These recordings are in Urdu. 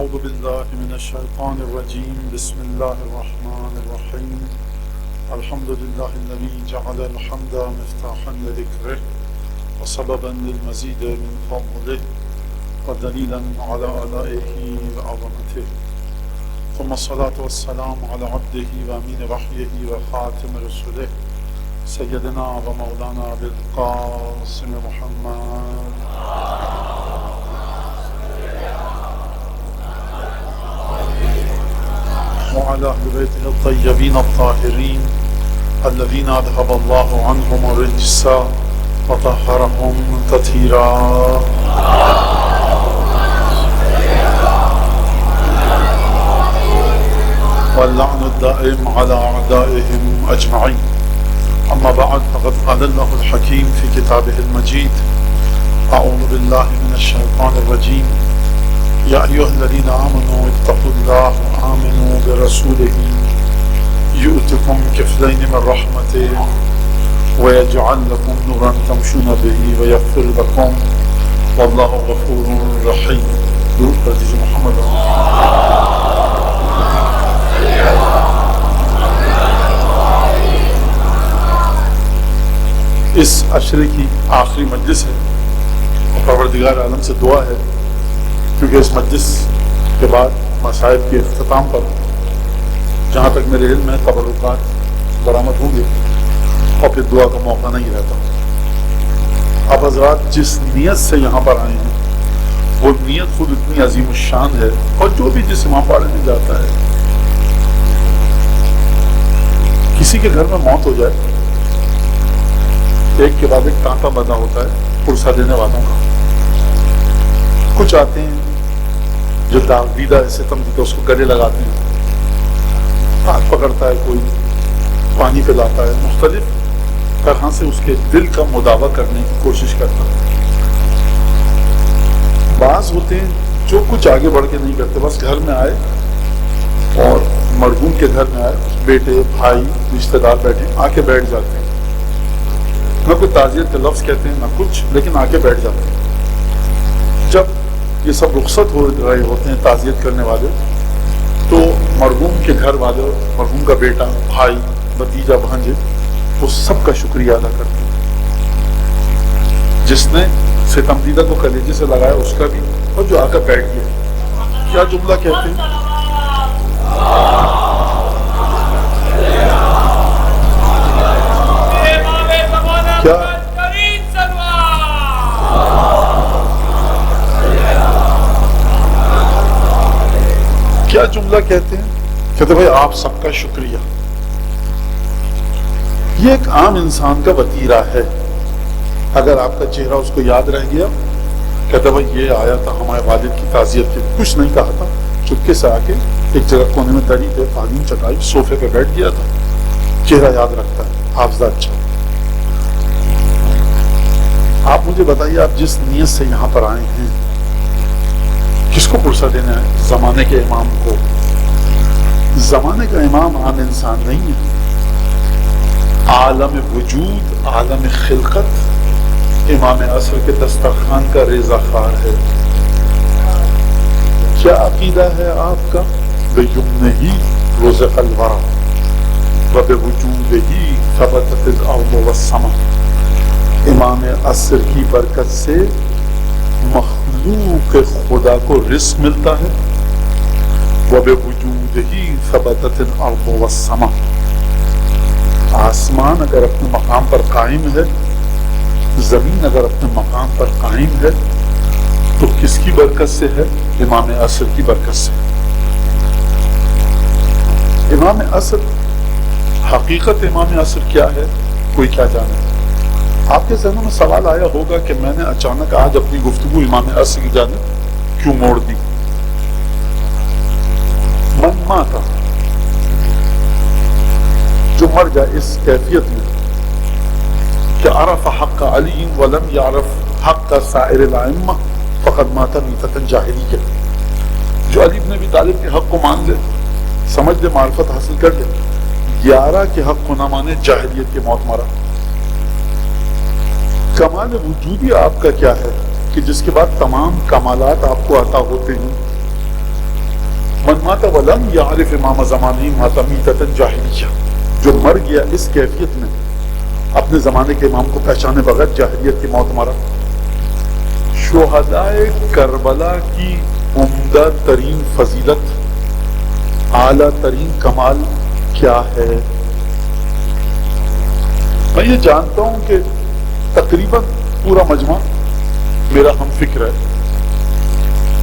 أعوذ بالله من الشيطان الرجيم بسم الله الرحمن الرحيم الحمد لله الذي جعل الحمد مفتاحا لذكره وسببا للمزيد من فضله ودليلا على آلائه وعظمته ثم الصلاة والسلام على عبده وأمين وحيه وخاتم رسله سيدنا ومولانا بالقاسم محمد وعلى أهل بيته الطيبين الطاهرين الذين أذهب الله عنهم الرجس وطهرهم تطهيرا واللعن الدائم على أعدائهم أجمعين. أما بعد فقد قال الله الحكيم في كتابه المجيد أعوذ بالله من الشيطان الرجيم يا أيها الذين آمنوا اتقوا الله وآمنوا برسوله يؤتكم كفلين من رحمته ويجعل لكم نورا تمشون به ويغفر لكم والله غفور رحيم. درود پر دیجئے محمد. اس عشرے کی آخری مجلس ہے اور پروردگار عالم سے دعا ہے کیونکہ اس مجلس کے بعد مصائب کے اختتام پر جہاں تک میرے علم میں تبرکات برآمد ہوں گے اور پھر دعا کا موقع نہیں رہتا. اب حضرات جس نیت سے یہاں پر آئے ہیں وہ نیت خود اتنی عظیم الشان ہے اور جو بھی جس امام باڑے میں جاتا ہے کسی کے گھر میں موت ہو جائے ایک کے بعد ایک تانتا بندہ ہوتا ہے پرسہ دینے والوں کا. کچھ آتے ہیں جو داغیدہ ایسے تم دیتا اس کو گلے لگاتے ہیں, ہاتھ پکڑتا ہے, کوئی پانی پلاتا ہے, مختلف طرح سے اس کے دل کا مداوع کرنے کی کوشش کرتا ہے. بعض ہوتے ہیں جو کچھ آگے بڑھ کے نہیں کرتے, بس گھر میں آئے اور مرحوم کے گھر میں آئے, بیٹے بھائی رشتہ دار بیٹھے آ کے بیٹھ جاتے ہیں, نہ کوئی تعزیت کے لفظ کہتے ہیں نہ کچھ, لیکن آ کے بیٹھ جاتے ہیں. جب یہ سب رخصت ہو رہے ہوتے ہیں تعزیت کرنے والے تو مرحوم کے گھر والے, مرحوم کا بیٹا بھائی بھتیجا بھانجے وہ سب کا شکریہ ادا کرتے ہیں. جس نے ستم دیدہ کو کلیجے سے لگایا اس کا بھی, اور جو آ کر بیٹھ گیا. کیا جملہ کہتے ہیں؟ کیا جملہ کہتے ہیں؟ کہتے بھائی آپ سب کا شکریہ. یہ ایک عام انسان کا وتیرہ ہے. اگر آپ کا چہرہ اس کو یاد رہ گیا, کہتے بھائی یہ آیا تھا ہمارے والد کی تعزیت کے, کچھ نہیں کہا تھا, چپکے سے آ کے ایک جگہ کونے میں دری پہ قالین چٹائی صوفے پہ بیٹھ گیا تھا. چہرہ یاد رکھتا ہے, حافظہ اچھا. آپ مجھے بتائیے آپ جس نیت سے یہاں پر آئے ہیں کس کو پرسہ دینا ہے؟ زمانے کے امام کو. زمانے کا امام عام انسان نہیں ہے, عالم وجود عالم خلقت امام عصر کے دسترخوان کا ریزہ خار ہے. کیا عقیدہ ہے آپ کا؟ بِیُمْنِهِ رُزِقَ الْوَرَى وَبِوُجُودِهِ ثَبَتَتِ الْأَرْضُ وَالسَّمَاءُ. امام عصر کی برکت سے مخلوق خدا کو رزق ملتا ہے. وَبِوُجُودِهِ ثَبَتَتِ الْأَرْضُ وَالسَّمَاءُ. آسمان اگر اپنے مقام پر قائم ہے, زمین اگر اپنے مقام پر قائم ہے تو کس کی برکت سے ہے؟ امام عصر کی برکت سے. امام عصر, حقیقت امام عصر کیا ہے کوئی کیا جانے. آپ کے ذہنوں میں سوال آیا ہوگا کہ میں نے اچانک آج اپنی گفتگو امام عصر کی جانب کیوں موڑ دی. من ماتا, جو مر جائے اس کیفیت میں کہ عرف حق علی ولم یعرف حق سائر الائمہ فقد مات میتۃ جاہلیہ. جو علی بن ابی طالب کے حق کو مان لے, سمجھ لے, معرفت حاصل کر لے, 11 کے حق کو نہ مانے, جاہلیت کی موت مرا. کمال وجودی آپ کا کیا ہے کہ جس کے بعد تمام کمالات آپ کو عطا ہوتے ہیں؟ من مات ولم یعرف امام زمانہ مات میتۃ جاہلیہ، جو مر گیا اس کیفیت میں اپنے زمانے کے امام کو پہچانے بغیر جاہلیت کی موت مرا۔ شہدائے کربلا کی عمدہ ترین فضیلت، اعلیٰ ترین کمال کیا ہے؟ میں یہ جانتا ہوں کہ تقریباً پورا مجمع میرا ہم فکر ہے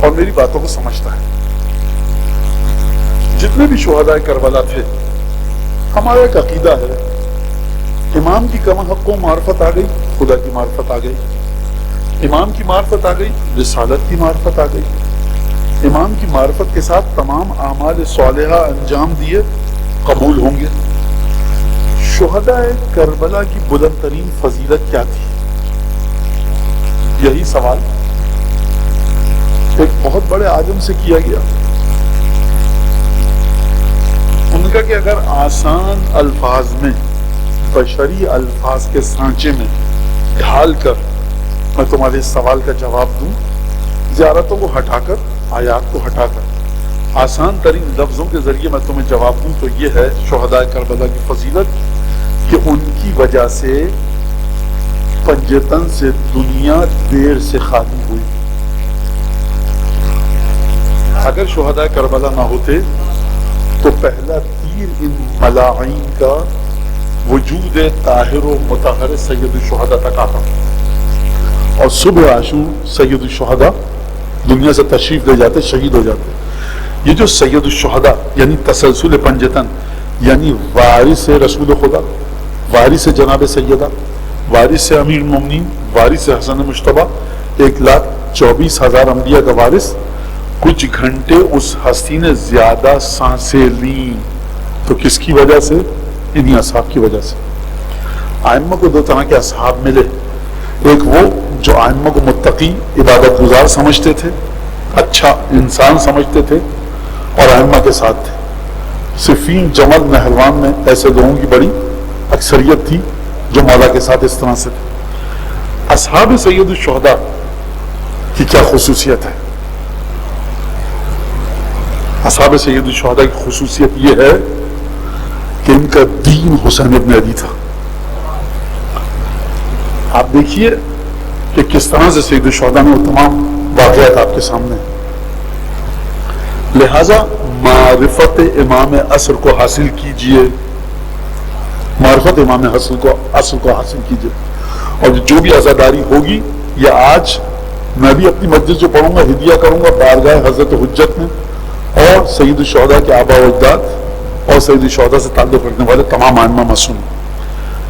اور میری باتوں کو سمجھتا ہے۔ جتنے بھی شہدائے کربلا تھے، ہمارا ایک عقیدہ ہے، امام کی کم حق کو معرفت آ گئی، خدا کی معرفت آ گئی، امام کی معرفت آ گئی، رسالت کی معرفت آ گئی، امام کی معرفت کے ساتھ تمام اعمال صالحہ انجام دیے قبول ہوں گے۔ شہدائے کربلا کی بلند ترین فضیلت کیا تھی؟ یہی سوال ایک بہت بڑے عالم سے کیا گیا۔ ان کا کہ اگر آسان الفاظ میں، بشری الفاظ کے سانچے میں ڈھال کر میں تمہارے اس سوال کا جواب دوں، زیارتوں کو ہٹا کر، آیات کو ہٹا کر، آسان ترین لفظوں کے ذریعے میں تمہیں جواب دوں تو یہ ہے شہدائے کربلا کی فضیلت کہ ان کی وجہ سے پنجتن سے دنیا دیر سے خالی ہوئی۔ اگر شہدائے کربلا نہ ہوتے تو پہلا تیر ان ملاعین کا وجود طاہر و مطہر سید الشہداء تک آتا، اور صبح عاشور سید الشہداء دنیا سے تشریف لے جاتے، شہید ہو جاتے۔ یہ جو سید الشہداء یعنی تسلسل پنجتن، یعنی وارث رسول خدا، وارث جناب سیدہ، وارث امیر المومنین، وارث حسن مجتبیٰ، 1,24,000 انبیاء کا وارث، کچھ گھنٹے اس ہستی نے زیادہ سانسیں لیں تو کس کی وجہ سے؟ انہی اصحاب کی وجہ سے۔ ائمہ کو دو طرح کے اصحاب ملے، ایک وہ جو ائمہ کو متقی، عبادت گزار سمجھتے تھے، اچھا انسان سمجھتے تھے اور ائمہ کے ساتھ تھے۔ صفین، جمل، نہروان میں ایسے لوگوں کی بڑی اکثریت تھی جو مولا کے ساتھ اس طرح سے تھے۔ اصحاب سید الشہداء کی کیا خصوصیت ہے؟ اصحاب سید الشہداء کی خصوصیت یہ ہے کہ ان کا دین حسین ابن علی تھا۔ آپ دیکھیے کہ کس طرح سے سید الشہداء نے وہ تمام واقعات آپ کے سامنے۔ لہذا معرفت امام عصر کو حاصل کیجئے، معرفت امام عصر کو حاصل کیجئے، اور جو بھی عزاداری ہوگی یا آج میں بھی اپنی مسجد جو پڑھوں گا ہدیہ کروں گا بارگاہ حضرت حجت میں، اور سید الشہداء کے آباء و اجداد اور سید الشہداء سے تعلق رکھنے والے تمام ائمہ معصوم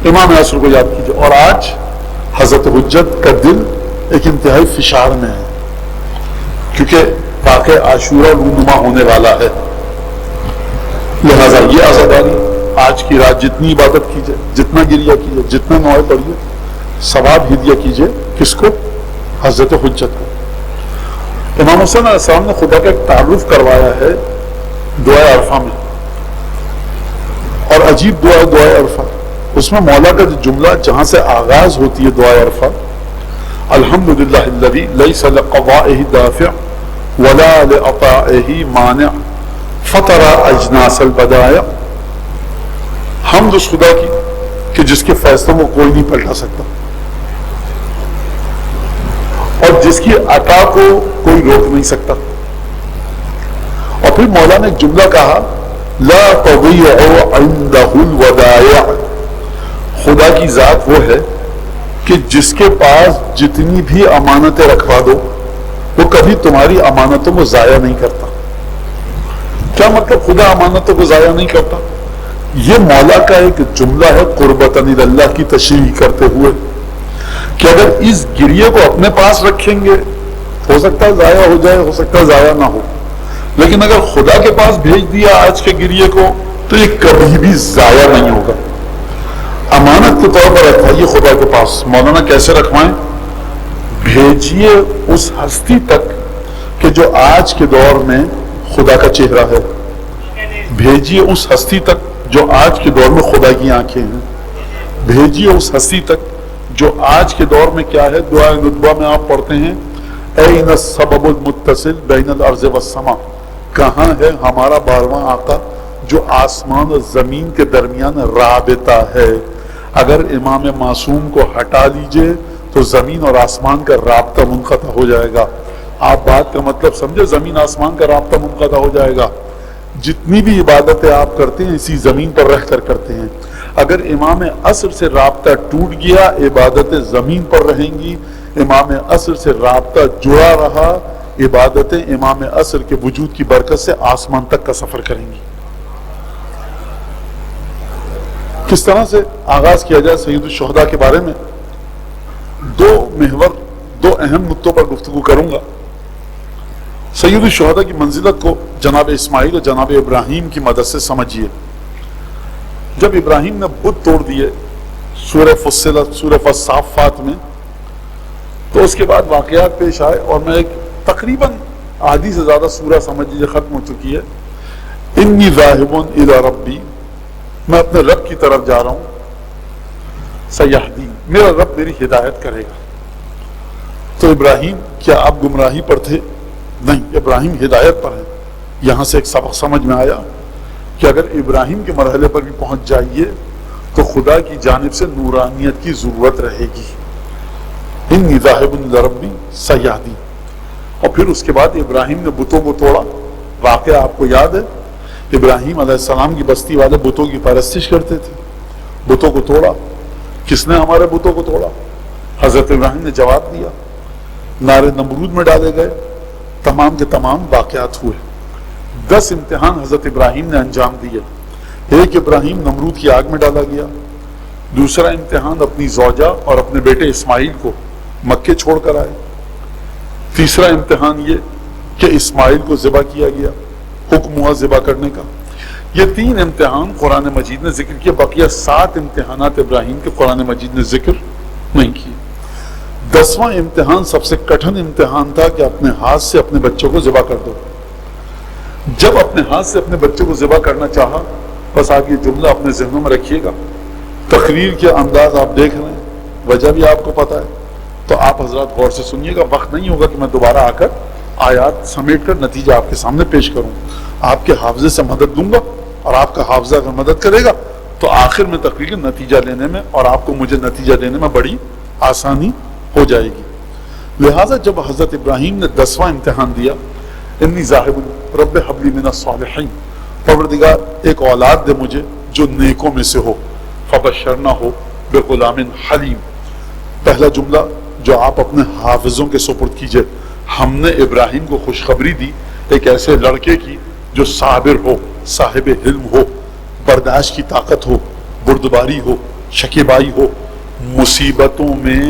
امام عصر کو یاد کیجئے۔ اور آج حضرت حجت کا دل ایک انتہائی فشار میں ہے کیونکہ واقع عاشورہ رونما ہونے والا ہے، لہذا یہ عزاداری آج کی رات جتنی عبادت کیجئے، جتنا گریہ کیجئے، جتنا نوائے پڑھیے، ثواب ہدیہ کیجئے کس کو؟ حضرت حجت کو۔ امام حسین علیہ السلام نے خدا کا ایک تعارف کروایا ہے دعائے عرفہ میں، اور عجیب دعا ہے دعائے عرفہ۔ اس میں مولا کا جو جملہ جہاں سے آغاز ہوتی ہے دعائے عرفہ، الحمدللہ الذی لیس لقضائہ دافع ولا لعطائہ مانع فطر اجناس البدائع، حمد اس خدا کی کہ جس کے فیصلوں کو کوئی نہیں پلٹا سکتا اور جس کی عطا کو کوئی روک نہیں سکتا۔ اور پھر مولا نے ایک جملہ کہا، لا تضیع عنده الودائع، خدا کی ذات وہ ہے کہ جس کے پاس جتنی بھی امانتیں رکھوا دو وہ کبھی تمہاری امانتوں کو ضائع نہیں کرتا۔ کیا مطلب خدا امانتوں کو ضائع نہیں کرتا؟ یہ مولا کا ایک جملہ ہے قربتاً اللہ کی تشریح کرتے ہوئے کہ اگر اس گریے کو اپنے پاس رکھیں گے ہو سکتا ہے ضائع ہو جائے، ہو سکتا ہے ضائع نہ ہو، لیکن اگر خدا کے پاس بھیج دیا آج کے گریے کو تو یہ کبھی بھی ضائع نہیں ہوگا۔ امانت کے طور پر رکھوائیے خدا کے پاس۔ مولانا کیسے رکھوائیں؟ بھیجیے اس ہستی تک کہ جو آج کے دور میں خدا کا چہرہ ہے، بھیجیے اس ہستی تک جو آج کے دور میں خدا کی آنکھیں ہیں، بھیجیے اس ہستی تک جو آج کے دور میں کیا ہے؟ دعائے ندبہ میں آپ پڑھتے ہیں، این السبب المتصل بین الارض والسماء، کہاں ہے ہمارا 12واں آقا جو آسمان اور زمین کے درمیان رابطہ ہے؟ اگر امام معصوم کو ہٹا لیجئے تو زمین اور آسمان کا رابطہ منقطع ہو جائے گا۔ آپ بات کا مطلب سمجھے، زمین آسمان کا رابطہ منقطع ہو جائے گا۔ جتنی بھی عبادتیں آپ کرتے ہیں اسی زمین پر رہ کر کرتے ہیں۔ اگر امام عصر سے رابطہ ٹوٹ گیا عبادتیں زمین پر رہیں گی، امام عصر سے رابطہ جڑا رہا عبادتیں امام عصر کے وجود کی برکت سے آسمان تک کا سفر کریں گی۔ کس طرح سے آغاز کیا جائے سید الشہداء کے بارے میں؟ دو اہم نقطوں پر گفتگو کروں گا۔ سید الشہداء کی منزلت کو جناب اسماعیل اور جناب ابراہیم کی مدد سے سمجھیے۔ جب ابراہیم نے بت توڑ دیے سورہ فصلت، سورہ فصافات میں، تو اس کے بعد واقعات پیش آئے اور میں ایک تقریباً آدھی سے زیادہ سورہ سمجھ لیجیے ختم ہو چکی ہے۔ انی ذاہب الی ربی، میں اپنے رب کی طرف جا رہا ہوں، سیہدی، میرا رب میری ہدایت کرے گا۔ تو ابراہیم کیا آپ گمراہی پر تھے؟ نہیں، ابراہیم ہدایت پر ہے۔ یہاں سے ایک سبق سمجھ میں آیا کہ اگر ابراہیم کے مرحلے پر بھی پہنچ جائیے تو خدا کی جانب سے نورانیت کی ضرورت رہے گی۔ انی ذاہب الی ربی سیہدی۔ اور پھر اس کے بعد ابراہیم نے بتوں کو توڑا۔ واقعہ آپ کو یاد ہے، ابراہیم علیہ السلام کی بستی والے بتوں کی پرستش کرتے تھے، بتوں کو توڑا۔ کس نے ہمارے بتوں کو توڑا؟ حضرت ابراہیم نے جواب دیا، نارے نمرود میں ڈالے گئے، تمام کے تمام واقعات ہوئے۔ 10 امتحان حضرت ابراہیم نے انجام دیے۔ ایک، ابراہیم نمرود کی آگ میں ڈالا گیا۔ دوسرا امتحان، اپنی زوجہ اور اپنے بیٹے اسماعیل کو مکے چھوڑ کر آئے۔ تیسرا امتحان یہ کہ اسماعیل کو ذبح کیا گیا، حکم ہوا ذبح کرنے کا۔ یہ 3 امتحان قرآن مجید نے ذکر کیا، بقیہ 7 امتحانات ابراہیم کے قرآن مجید نے ذکر نہیں کیے۔ 10واں امتحان سب سے کٹھن امتحان تھا کہ اپنے ہاتھ سے اپنے بچوں کو ذبح کر دو۔ جب اپنے ہاتھ سے اپنے بچوں کو ذبح کرنا چاہا، بس آپ یہ جملہ اپنے ذہنوں میں رکھیے گا، تقریر کے انداز آپ دیکھ رہے ہیں، وجہ بھی آپ کو پتہ ہے، تو آپ حضرات غور سے سنیے گا۔ وقت نہیں ہوگا کہ میں دوبارہ آ کر آیات سمیٹ کر نتیجہ آپ کے سامنے پیش کروں۔ آپ کے حافظے سے مدد دوں گا، اور آپ کا حافظہ اگر مدد کرے گا تو آخر میں تقریر نتیجہ لینے میں اور آپ کو مجھے نتیجہ دینے میں بڑی آسانی ہو جائے گی۔ لہٰذا جب حضرت ابراہیم نے 10واں امتحان دیا، انی ذاہب رب حب لی من الصالحین، پروردگار ایک اولاد دے مجھے جو نیکوں میں سے ہو، فبشرناہ بغلام حلیم۔ پہلا جملہ جو آپ اپنے حافظوں کے سپرد کیجئے، ہم نے ابراہیم کو خوشخبری دی ایک ایسے لڑکے کی جو صابر ہو، صاحب حلم ہو، برداشت کی طاقت ہو، بردباری ہو، شکیبائی ہو، مصیبتوں میں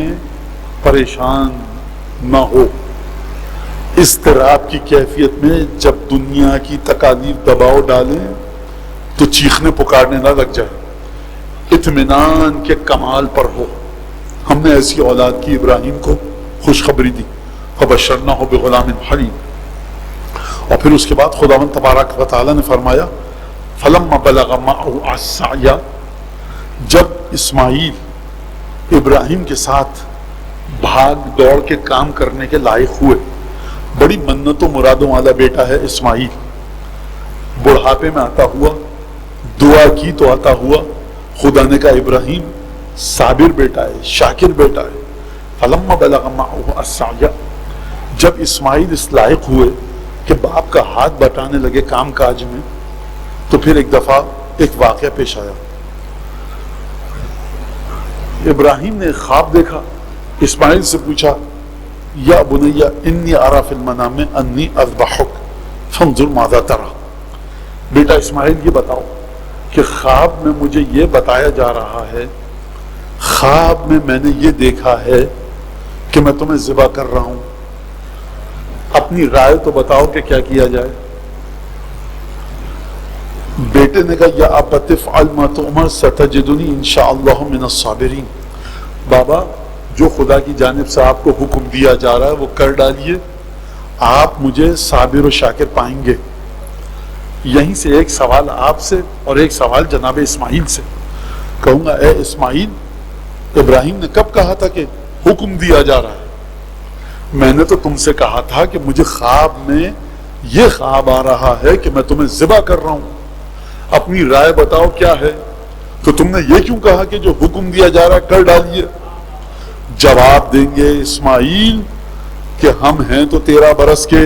پریشان نہ ہو، اضطراب کی کیفیت میں جب دنیا کی تکالیف دباؤ ڈالیں تو چیخنے پکارنے نہ لگ جائے، اطمینان کے کمال پر ہو۔ ہم نے ایسی اولاد کی ابراہیم کو خوشخبری دی، فبشرناہ بغلام حلیم۔ اور پھر اس کے بعد خداوند تبارک و تعالیٰ نے فرمایا، فلما بلغ معه السعی، جب اسماعیل ابراہیم کے ساتھ بھاگ دوڑ کے کام کرنے کے لائق ہوئے، بڑی منتوں مرادوں والا بیٹا ہے اسماعیل، بڑھاپے میں آتا ہوا، دعا کی تو آتا ہوا، خدا نے کہا ابراہیم صابر بیٹا ہے، شاکر بیٹا ہے۔ فلما بلغ معه السعی، جب اسماعیل اس لائق ہوئے کہ باپ کا ہاتھ بٹانے لگے کام کاج میں، تو پھر ایک دفعہ ایک واقعہ پیش آیا۔ ابراہیم نے ایک خواب دیکھا، اسماعیل سے پوچھا، یا بنی انی اری فی المنام انی اذبحک فانظر ماذا تری۔ بیٹا اسماعیل یہ بتاؤ کہ خواب میں مجھے یہ بتایا جا رہا ہے، خواب میں میں نے یہ دیکھا ہے کہ میں تمہیں ذبح کر رہا ہوں، اپنی رائے تو بتاؤ کہ کیا کیا جائے۔ بیٹے نے کہا، یا ابت افعل ما تؤمر ستجدنی انشاءاللہ من الصابرین۔ بابا جو خدا کی جانب سے آپ کو حکم دیا جا رہا ہے وہ کر ڈالیے، آپ مجھے صابر و شاکر پائیں گے۔ یہیں سے ایک سوال آپ سے اور ایک سوال جناب اسماعیل سے کہوں گا، اے اسماعیل، ابراہیم نے کب کہا تھا کہ حکم دیا جا رہا ہے؟ میں نے تو تم سے کہا تھا کہ مجھے خواب میں یہ خواب آ رہا ہے کہ میں تمہیں ذبح کر رہا ہوں، اپنی رائے بتاؤ کیا ہے؟ تو تم نے یہ کیوں کہا کہ جو حکم دیا جا رہا ہے کر ڈالیے؟ جواب دیں گے اسماعیل کہ ہم ہیں تو 13 برس کے،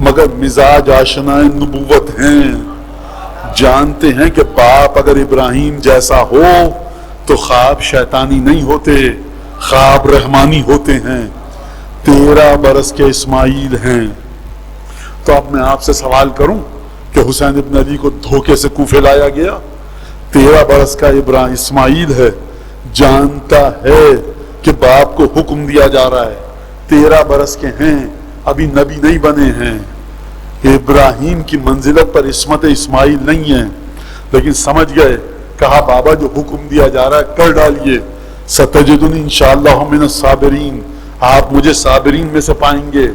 مگر مزاج آشنائے نبوت ہیں، جانتے ہیں کہ باپ اگر ابراہیم جیسا ہو تو خواب شیطانی نہیں ہوتے، خواب رحمانی ہوتے ہیں۔ 13 برس کے اسماعیل ہیں۔ تو اب میں آپ سے سوال کروں کہ حسین ابن علی کو دھوکے سے کوفے لایا گیا، 13 برس کا اسماعیل ہے، جانتا ہے کہ باپ کو حکم دیا جا رہا ہے، 13 برس کے ہیں، ابھی نبی نہیں بنے ہیں، ابراہیم کی منزلت پر عصمت اسماعیل نہیں ہے، لیکن سمجھ گئے، کہا بابا جو حکم دیا جا رہا ہے کر ڈالیے، ستجدنی انشاءاللہ من الصابرین، آپ مجھے صابرین میں سے پائیں گے۔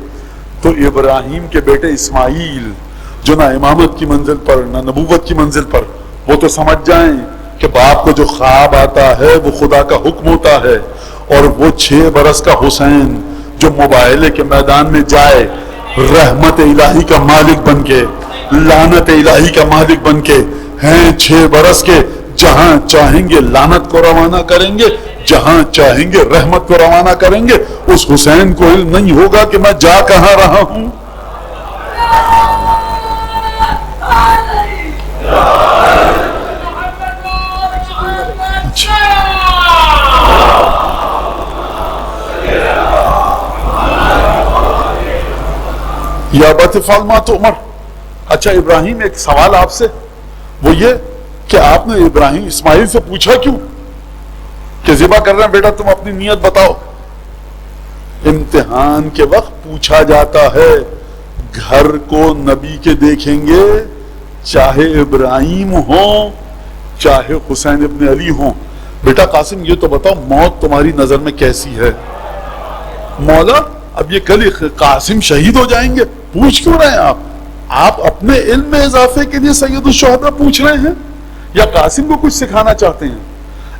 تو ابراہیم کے بیٹے اسماعیل جو نہ امامت کی منزل پر نہ نبوت کی منزل پر، وہ تو سمجھ جائیں کہ باپ کو جو خواب آتا ہے وہ خدا کا حکم ہوتا ہے، اور وہ 6 برس کا حسین جو مباہلے کے میدان میں جائے رحمت الہی کا مالک بن کے، لعنت الہی کا مالک بن کے، ہیں 6 برس کے، جہاں چاہیں گے لعنت کو روانہ کریں گے، جہاں چاہیں گے رحمت کو روانہ کریں گے۔ اس حسین کو علم نہیں ہوگا کہ میں جا کہاں رہا ہوں۔ یا بتفعل ما تؤمر۔ اچھا ابراہیم، ایک سوال آپ سے، وہ یہ کہ آپ نے ابراہیم اسماعیل سے پوچھا کیوں کہ ذبح کر رہے ہیں بیٹا، تم اپنی نیت بتاؤ؟ امتحان کے وقت پوچھا جاتا ہے، گھر کو نبی کے دیکھیں گے، چاہے ابراہیم ہوں چاہے حسین ابن علی ہوں، بیٹا قاسم یہ تو بتاؤ موت تمہاری نظر میں کیسی ہے؟ مولا اب یہ کل قاسم شہید ہو جائیں گے، پوچھ کیوں رہے ہیں آپ اپنے علم میں اضافے کے لیے سید الشہداء پوچھ رہے ہیں یا قاسم کو کچھ سکھانا چاہتے ہیں؟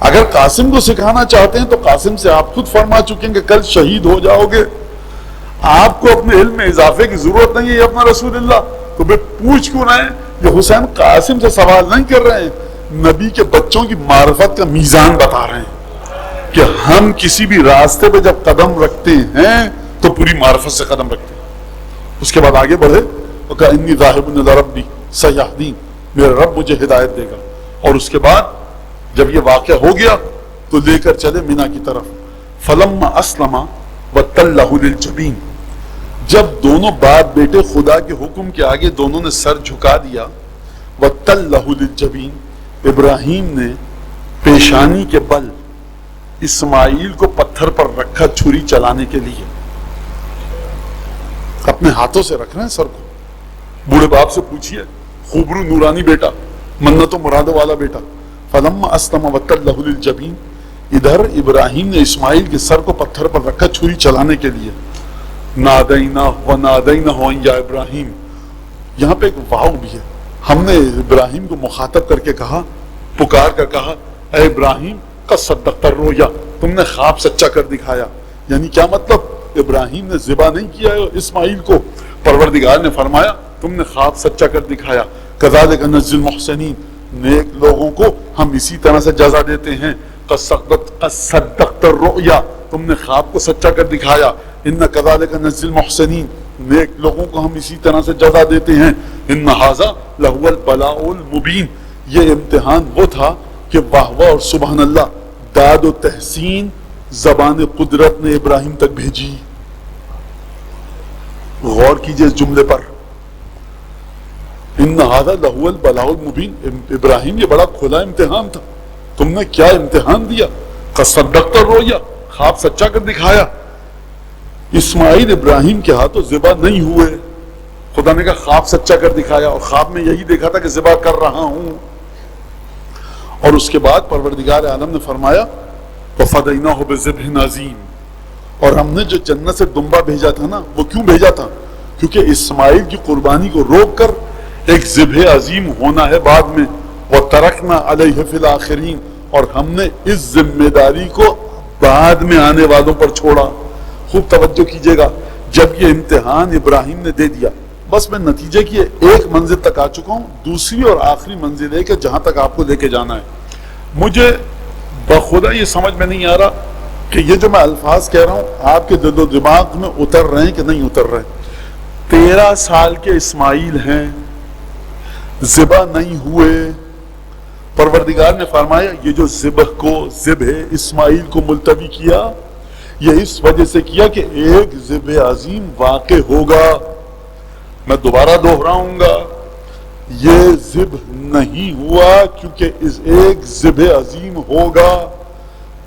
اگر قاسم کو سکھانا چاہتے ہیں تو قاسم سے آپ خود فرما چکے ہیں کہ کل شہید ہو جاؤ گے، آپ کو اپنے علم میں اضافے کی ضرورت نہیں ہے، یہ اپنا رسول اللہ، تو پھر پوچھ کیوں رہے ہیں؟ یہ حسین قاسم سے سوال نہیں کر رہے ہیں، نبی کے بچوں کی معرفت کا میزان بتا رہے ہیں کہ ہم کسی بھی راستے پہ جب قدم رکھتے ہیں تو پوری معرفت سے قدم رکھتے ہیں۔ اس کے بعد آگے بڑھے اور کہا انی ذاہب الی ربی سیہدین، میرا رب مجھے ہدایت دے گا، اور اس کے بعد جب یہ واقعہ ہو گیا تو لے کر چلے مینا کی طرف۔ فلما اسلم وتلہ للجبین، جب دونوں باپ بیٹے خدا کے حکم کے آگے دونوں نے سر جھکا دیا، وتلہ للجبین، ابراہیم نے پیشانی کے بل اسماعیل کو پتھر پر رکھا چھری چلانے کے لیے، اپنے ہاتھوں سے رکھ رہے ہیں سر کو۔ بوڑھے باپ سے پوچھئے، خوبرو نورانی بیٹا، منت و مراد والا بیٹا، فلما اسلم وتلہ للجبین، ادھر ابراہیم نے اسماعیل کے سر کو پتھر پر رکھا چھری چلانے کے لیے۔ نادینہ ونادینہ یا ابراہیم، یہاں پہ ایک واو بھی ہے، ہم نے ابراہیم کو مخاطب کر کے کہا، پکار کر کہا، اے ابراہیم قد صدقت الرؤیا، تم نے خواب سچا کر دکھایا۔ یعنی کیا مطلب؟ ابراہیم نے ذبح نہیں کیا اسماعیل کو، پروردگار نے فرمایا تم نے خواب سچا کر دکھایا۔ کذالک نجزی المحسنین، نیک لوگوں کو ہم اسی طرح سے جزا دیتے ہیں۔ قد صدقت الرؤیا، تم نے خواب کو سچا کر دکھایا۔ ان کذالک نجزی المحسنین، نیک لوگوں کو ہم اسی طرح سے جزا دیتے ہیں۔ ان ھذا لہو البلاء المبین، یہ امتحان وہ تھا کہ واہ واہ اور سبحان اللہ، داد و تحسین زبان قدرت نے ابراہیم تک بھیجی۔ غور کیجئے اس جملے پر، ان ھذا لہو البلاء المبین، ابراہیم یہ بڑا کھلا امتحان تھا، تم نے کیا امتحان دیا؟ قد صدقت الرؤیا، خواب سچا کر دکھایا۔ اسماعیل ابراہیم کے ہاتھوں ذبح نہیں ہوئے، خدا نے کہا خواب سچا کر دکھایا، اور خواب میں یہی دیکھا تھا کہ ذبح کر رہا ہوں۔ اور اس کے بعد پروردگار عالم نے فرمایا وَفَدَيْنَاهُ بِذِبْحٍ عَظِيمٍ، اور ہم نے جو جنت سے دمبا بھیجا تھا نا، وہ کیوں بھیجا تھا؟ کیونکہ اسماعیل کی قربانی کو روک کر ایک ذبح عظیم ہونا ہے بعد میں۔ وَتَرَكْنَا عَلَيْهِ فِي الْآخِرِينَ، اور ہم نے اس ذمہ داری کو بعد میں آنے والوں پر چھوڑا۔ خوب توجہ کیجئے گا، جب یہ امتحان ابراہیم نے دے دیا، بس میں نتیجے کی ایک منزل تک آ چکا ہوں، دوسری اور آخری منزل ہے کہ جہاں تک آپ کو لے کے جانا ہے۔ مجھے بخدا یہ سمجھ میں نہیں آ رہا کہ یہ جو میں الفاظ کہہ رہا ہوں آپ کے دل و دماغ میں اتر رہے ہیں کہ نہیں اتر رہے ہیں۔ 13 سال کے اسماعیل ہیں، ذبح نہیں ہوئے، پروردگار نے فرمایا یہ جو ذبح اسماعیل کو ملتوی کیا یہ اس وجہ سے کیا کہ ایک ذبح عظیم واقع ہوگا۔ میں دوبارہ دہراؤں گا، یہ ذبح نہیں ہوا کیونکہ اس ایک ذبح عظیم ہوگا۔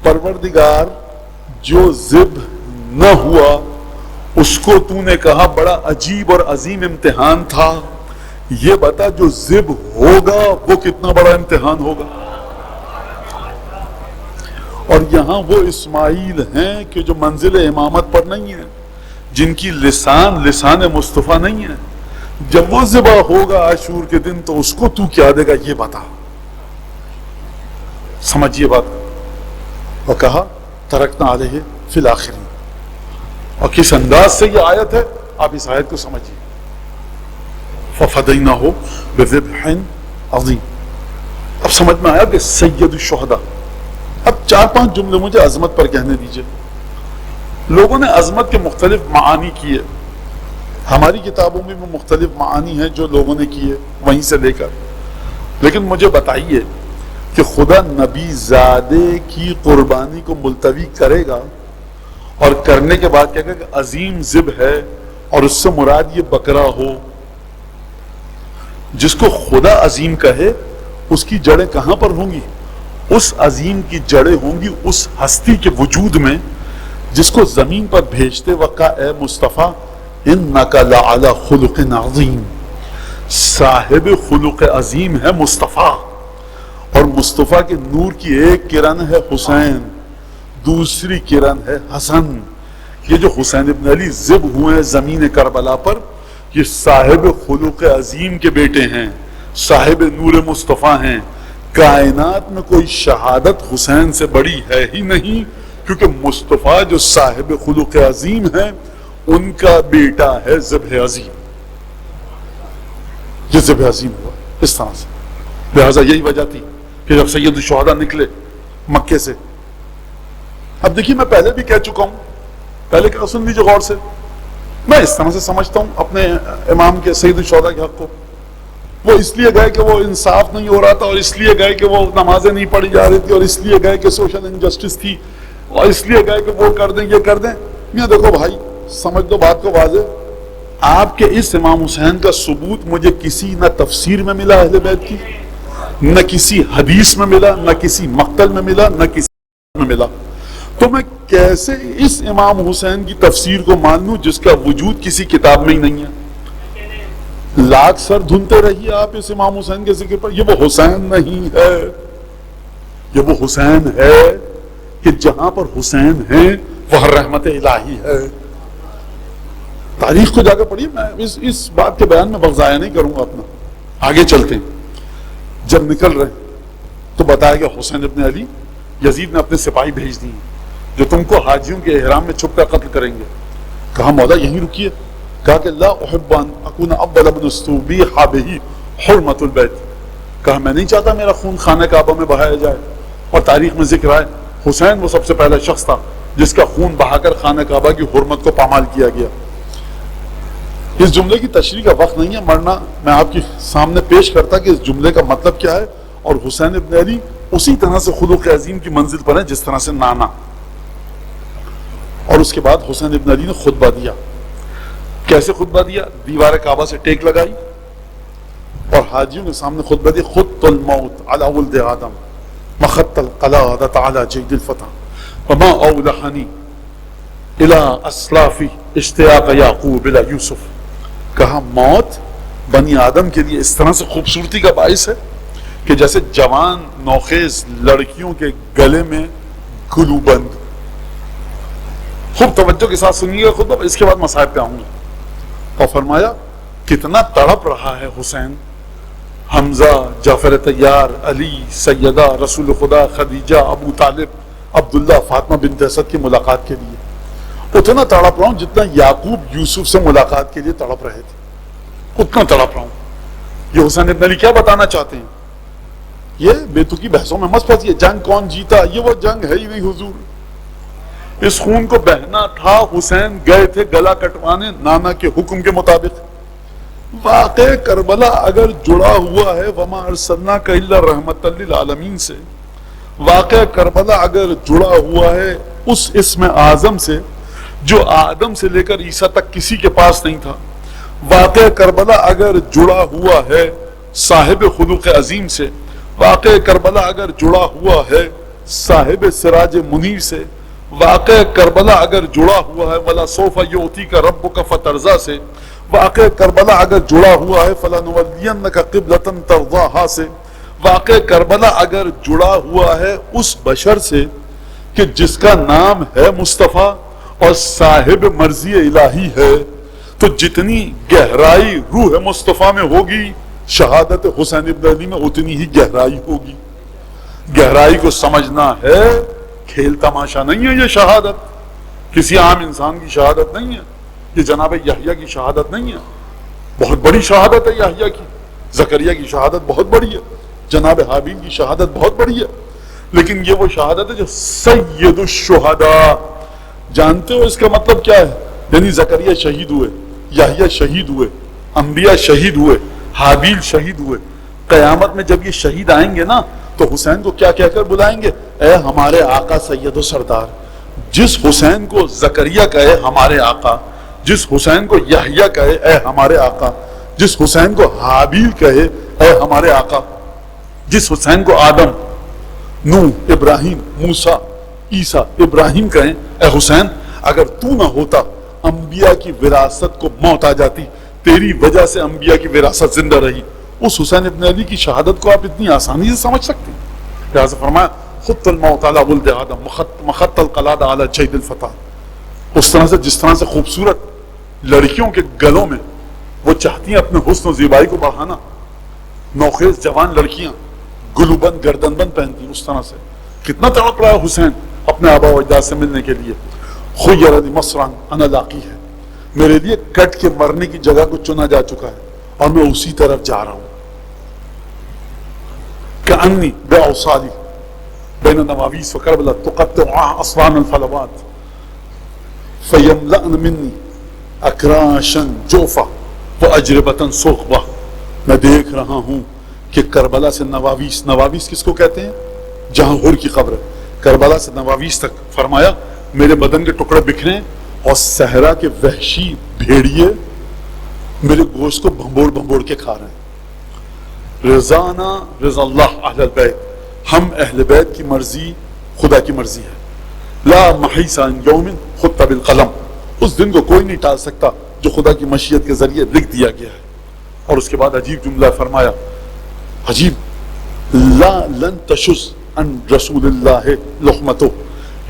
پروردگار جو ذبح نہ ہوا اس کو تو نے کہا بڑا عجیب اور عظیم امتحان تھا، یہ بتا جو ذبح ہوگا وہ کتنا بڑا امتحان ہوگا۔ اور یہاں وہ اسماعیل ہیں کہ جو منزل امامت پر نہیں ہیں، جن کی لسان مصطفیٰ نہیں ہے، جب وہ ذبح ہوگا عاشور کے دن تو اس کو تو کیا دے گا یہ بتا۔ سمجھیے بات۔ وہ کہا ترکنا علیہ فی الآخرین، اور کس انداز سے یہ آیت ہے آپ اس آیت کو سمجھیے۔ فَفَدَيْنَاهُ بِذِبْحٍ عَظِيمٍ۔ اب سمجھ میں آیا کہ سید الشہداء۔ اب 4-5 جملے مجھے عظمت پر کہنے دیجئے۔ لوگوں نے عظمت کے مختلف معانی کیے، ہماری کتابوں میں بھی مختلف معانی ہیں جو لوگوں نے کیے وہیں سے لے کر، لیکن مجھے بتائیے کہ خدا نبی زادے کی قربانی کو ملتوی کرے گا اور کرنے کے بعد کہے گا کہ عظیم ذبح ہے اور اس سے مراد یہ بکرا ہو؟ جس کو خدا عظیم کہے اس کی جڑیں کہاں پر ہوں گی؟ اس عظیم کی جڑیں ہوں گی اس ہستی کے وجود میں جس کو زمین پر بھیجتے وقت اے مصطفیٰ انک لعلی خلق عظیم، صاحب خلق عظیم ہے مصطفیٰ، اور مصطفیٰ کے نور کی ایک کرن ہے حسین، دوسری کرن ہے حسن۔ یہ جو حسین ابن علی ذبح ہوئے ہیں زمین کربلا پر، یہ صاحب خلق عظیم کے بیٹے ہیں، صاحب نور مصطفیٰ ہیں۔ کائنات میں کوئی شہادت حسین سے بڑی ہے ہی نہیں، کیونکہ مصطفیٰ جو صاحب خلق عظیم ہیں ان کا بیٹا ہے ذبح عظیم۔ یہ ذبح عظیم ہوا اس طرح سے۔ لہٰذا یہی وجہ تھی کہ جب سید الشہداء نکلے مکے سے، اب دیکھیے میں پہلے بھی کہہ چکا ہوں، پہلے کیا سن لیجیے غور سے، میں اس طرح سے سمجھتا ہوں اپنے امام کے سید الشہداء کے حق کو۔ وہ اس لیے گئے کہ وہ انصاف نہیں ہو رہا تھا، اور اس لیے گئے کہ وہ نمازیں نہیں پڑھی جا رہی تھی، اور اس لیے گئے کہ سوشل انجسٹس تھی، اور اس لیے گئے کہ وہ کر دیں یہ کر دیں۔ یہ دیکھو بھائی سمجھ دو بات کو واضح، آپ کے اس امام حسین کا ثبوت مجھے کسی نہ تفسیر میں ملا اہل بیت کی، نہ کسی حدیث میں ملا، نہ کسی مقتل میں ملا، نہ کسی میں ملا۔ تو میں کیسے اس امام حسین کی تفسیر کو مان لوں جس کا وجود کسی کتاب میں ہی نہیں ہے؟ لاکھ سر دھنتے رہیے آپ اس امام حسین کے ذکر پر، یہ وہ حسین نہیں ہے، یہ وہ حسین ہے کہ جہاں پر حسین ہیں وہاں رحمت الہی ہے۔ تاریخ کو جا کر پڑھیے، میں اس بات کے بیان میں وقت ضائع نہیں کروں گا اپنا۔ آگے چلتے ہیں، جب نکل رہے تو بتایا گیا حسین ابن علی یزید نے اپنے سپاہی بھیج دی جو تم کو حاجیوں کے احرام میں چھپ کر قتل کریں گے۔ کہا مولا یہیں رکیے، کہا کہ لا احب ان اکون اول من استوبیح بہ حرمت البیت، کہا میں نہیں چاہتا میرا خون خانہ کعبہ میں بہایا جائے، اور تاریخ میں ذکر ہے حسین وہ سب سے پہلا شخص تھا جس کا خون بہا کر خانہ کعبہ کی حرمت کو پامال کیا گیا۔ اس جملے کی تشریح کا وقت نہیں ہے، ورنہ میں آپ کے سامنے پیش کرتا کہ اس جملے کا مطلب کیا ہے، اور حسین ابن علی اسی طرح سے خلق عظیم کی منزل پر ہے جس طرح سے نانا۔ اور اس کے بعد حسین ابن علی نے خطبہ دیا۔ کیسے خطبہ دیا؟ دیوار کعبہ سے ٹیک لگائی اور حاجیوں کے سامنے خطبہ دیا، خط الموت علی ولد آدم مخط القلادۃ علی جید الفتح وما اولحنی الی اسلافی اشتیاق یعقوب الی یوسف۔ کہا موت بنی آدم کے لیے اس طرح سے خوبصورتی کا باعث ہے کہ جیسے جوان نوخیز لڑکیوں کے گلے میں گلو بند۔ خوب توجہ کے ساتھ سنیے گا خطبہ، اس کے بعد مصائب پہ آؤں گا۔ اور فرمایا کتنا تڑپ رہا ہے حسین، حمزہ، جعفر طیار، علی، سیدہ، رسول خدا، خدیجہ، ابو طالب، عبداللہ، فاطمہ بنت اسد کی ملاقات کے لیے اتنا تڑپ رہا ہوں جتنا یعقوب یوسف سے ملاقات کے لیے تڑپ رہے تھے۔ اتنا تڑپ رہا ہوں. یہ حسین ابن علی کیا بتانا چاہتے ہیں؟ یہ بیتوکی بحثوں میں مت پھنسیے. جنگ کون جیتا؟ یہ وہ جنگ ہے ہی نہیں حضور. اس خون کو بہنا تھا. حسین گئے تھے گلا کٹوانے نانا کے حکم کے مطابق. واقع کربلا اگر جڑا ہوا ہے وما ارسلناک الا رحمت للعالمین سے، واقع کربلا اگر جڑا ہوا ہے اس اسم اعظم سے جو آدم سے لے کر عیسیٰ تک کسی کے پاس نہیں تھا، واقع کربلا اگر جڑا ہوا ہے صاحب خلق عظیم سے، واقع کربلا اگر جڑا ہوا ہے صاحب سراج منیر سے، واقع کربلا اگر جڑا ہوا ہے وَلَسَوْفَ يُعْطِيكَ رَبُّكَ فَتَرْضَىٰ سے، واقع کربلا اگر جڑا ہوا ہے فَلَنُوَلِّيَنَّكَ قِبْلَةً تَرْضَاهَا سے، واقع کربلا اگر جڑا ہوا ہے اس بشر سے کہ جس کا نام ہے مصطفیٰ اور صاحب مرضی الہی ہے، تو جتنی گہرائی روح مصطفیٰ میں ہوگی شہادت حسین ابن علی میں اتنی ہی گہرائی ہوگی. گہرائی کو سمجھنا ہے، کھیل تماشا نہیں ہے. یہ شہادت کسی عام انسان کی شہادت نہیں ہے. یہ جناب یحییٰ کی شہادت نہیں ہے. بہت بڑی شہادت ہے یحییٰ کی. زکریا کی شہادت بہت بڑی ہے. جناب حابیل کی شہادت بہت بڑی ہے. لیکن یہ وہ شہادت ہے جو سید الشہداء. جانتے ہو اس کا مطلب کیا ہے؟ یعنی زکریا شہید ہوئے، یحییٰ شہید ہوئے، انبیاء شہید ہوئے، حابیل شہید ہوئے. قیامت میں جب یہ شہید آئیں گے نا تو حسین کو کیا کہہ کر بلائیں گے؟ اے ہمارے آقا سید و سردار. جس حسین کو زکریا کہے ہمارے آقا، جس حسین کو یحییٰ کہے اے ہمارے آقا، جس حسین کو حابیل کہے اے ہمارے آقا، جس حسین کو آدم، نوح، ابراہیم، موسیٰ، عیسیٰ، ابراہیم کہیں اے حسین، اگر تو نہ ہوتا انبیاء کی وراثت کو موت آ جاتی، تیری وجہ سے انبیاء کی وراثت زندہ رہی. اس حسین ابن علی کی شہادت کو آپ اتنی آسانی سے سمجھ سکتے ہیں. لہذا فرمایا خط الموت علی ولد آدم مخط القلاد علی جید الفتح. اس طرح سے جس طرح سے خوبصورت لڑکیوں کے گلوں میں وہ چاہتی ہیں اپنے حسن و زیبائی کو بڑھانا، نوخیز جوان لڑکیاں گلو بند گردن بند پہنتی ہیں، اس طرح سے کتنا تڑپ رہا ہے حسین اپنے آبا و اجداد سے ملنے کے لیے. خیر لی مصرعا انا لاقی ہے، میرے لیے کٹ کے مرنے کی جگہ کو چنا جا چکا ہے اور میں اسی طرف جا رہا ہوں. کأنی باوصالی بین نواویس و کربلا تقطع اصوان الفلوات فیملأن منی اکراشا جوفا و اجربتا سخبا. میں دیکھ رہا ہوں کہ کربلا سے نواویس، نواویس کس کو کہتے ہیں؟ جہاں ہر کی قبر ہے. کربلا سے نواویس تک فرمایا میرے بدن کے ٹکڑے بکھرے اور صحرا کے وحشی بھیڑیے میرے گوشت کو بھنبوڑ بھنبوڑ کے کھا رہے ہیں. رضانا رضا اللہ اہل البیت، ہم اہل بیت کی مرضی خدا کی مرضی ہے. لا محیص عن یوم خط بالقلم، اس دن کو کوئی نہیں ٹال سکتا جو خدا کی مشیت کے ذریعے لکھ دیا گیا ہے. اور اس کے بعد عجیب جملہ فرمایا، عجیب، لا لن تشز عن رسول اللہ لحمتو،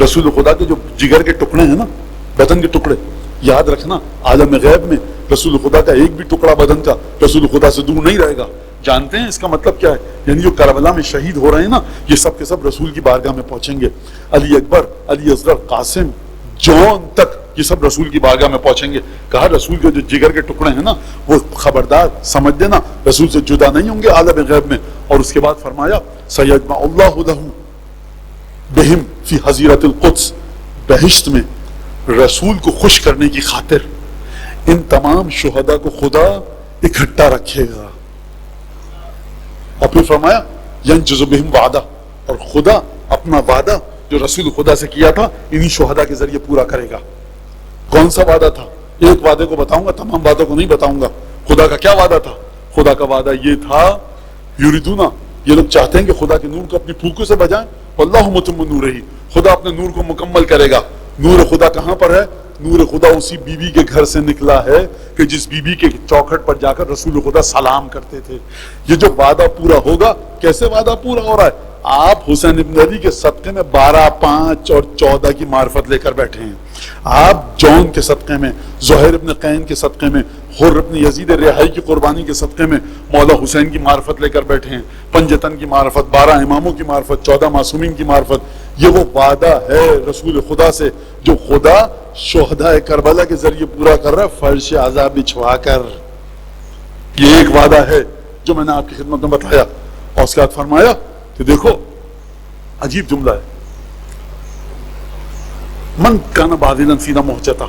رسول خدا کے جو جگر کے ٹکڑے ہیں نا، بدن کے ٹکڑے، یاد رکھنا عالم غیب میں رسول خدا کا ایک بھی ٹکڑا بدن کا رسول خدا سے دور نہیں رہے گا. جانتے ہیں اس کا مطلب کیا ہے؟ یعنی جو کربلا میں شہید ہو رہے ہیں نا، یہ سب کے سب رسول کی بارگاہ میں پہنچیں گے. علی اکبر، علی اصغر، قاسم، جون تک یہ سب رسول کی بارگاہ میں پہنچیں گے. کہا رسول کے جو جگر کے ٹکڑے ہیں نا وہ خبردار سمجھ دینا رسول سے جدا نہیں ہوں گے عالم غیب میں. اور اس کے بعد فرمایا سیجمع اللہ لہ بہم فی حضیرت القدس، بہشت میں رسول کو خوش کرنے کی خاطر ان تمام شہداء کو خدا اکٹھا رکھے گا. اور پھر فرمایا ینجز بہم وعدہ، اور خدا اپنا وعدہ جو رسول خدا سے کیا تھا انہی شہداء کے ذریعے پورا کرے گا. کون سا وعدہ تھا؟ ایک وعدے کو بتاؤں گا، تمام وعدوں کو نہیں بتاؤں گا. خدا کا کیا وعدہ تھا؟ خدا کا وعدہ یہ تھا، یریدونا، یہ لوگ چاہتے ہیں کہ خدا کے نور کو اپنی پھوکوں سے بجائیں، واللہ متم نورہ، خدا اپنے نور کو مکمل کرے گا. نور خدا کہاں پر ہے؟ نور خدا اسی بیوی کے گھر سے نکلا ہے کہ جس بیوی کے چوکھٹ پر جا کر رسول خدا سلام کرتے تھے. یہ جو وعدہ پورا ہوگا، کیسے وعدہ پورا ہو رہا ہے؟ آپ حسین ابن علی کے صدقے میں 12، 5 اور 14 کی معرفت لے کر بیٹھے ہیں. آپ جون کے صدقے میں، زہیر ابن قین کے صدقے میں، حر ابن یزید رہائی کی قربانی کے صدقے میں مولا حسین کی معرفت لے کر بیٹھے ہیں. پنجتن کی معرفت، 12 اماموں کی معرفت، 14 معصومین کی معرفت. یہ وہ وعدہ ہے رسول خدا سے جو خدا شہداء کربلا کے ذریعے پورا کر رہا ہے، فرش عذاب بچھوا کر. یہ ایک وعدہ ہے جو میں نے آپ کی خدمت میں بتایا، اور اس کے بعد فرمایا کہ دیکھو عجیب جملہ ہے، من کان بادلا فینا محجتا